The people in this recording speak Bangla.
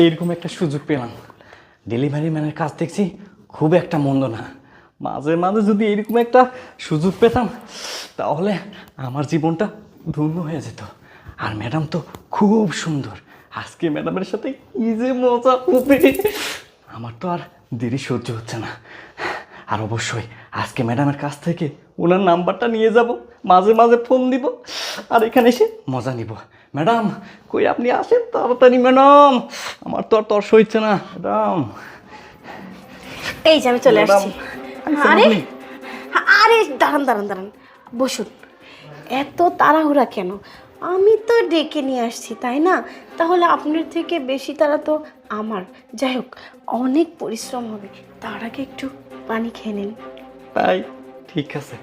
এইরকম একটা সুযোগ পেলাম। ডেলিভারি ম্যানের কাজ দেখছি খুব একটা মন্দ না। মাঝে মাঝে যদি এরকম একটা সুযোগ পেতাম তাহলে আমার জীবনটা ধন্য হয়ে যেত। আর ম্যাডাম তো খুব সুন্দর। আজকে ম্যাডামের সাথে কি যে মজা হবে, আমার তো আর দেরি সহ্য হচ্ছে না। আর অবশ্যই আজকে ম্যাডামের কাছ থেকে ওনার নাম্বারটা নিয়ে যাব, মাঝে মাঝে ফোন দিব আর এখানে এসে মজা নিব। ম্যাডাম কই আপনি আসেন তাড়াতাড়ি ম্যাডাম, আমার তো আর তর্স হচ্ছে না ম্যাডাম। এই যে আমি চলে ম্যাডাম, আসছি। আইসেন আরে আপনি? আরে দাঁড়ান দাঁড়ান দাঁড়ান, বসুন। এত তাড়াহুড়া কেন? আমি তো ডেকে নিয়ে আসছি তাই না? তাহলে আপনার থেকে বেশি তাড়া তো আমার। যাই হোক, অনেক পরিশ্রম হবে, তার আগে একটু পানি খেয়ে নিন। তাই ঠিক আছে।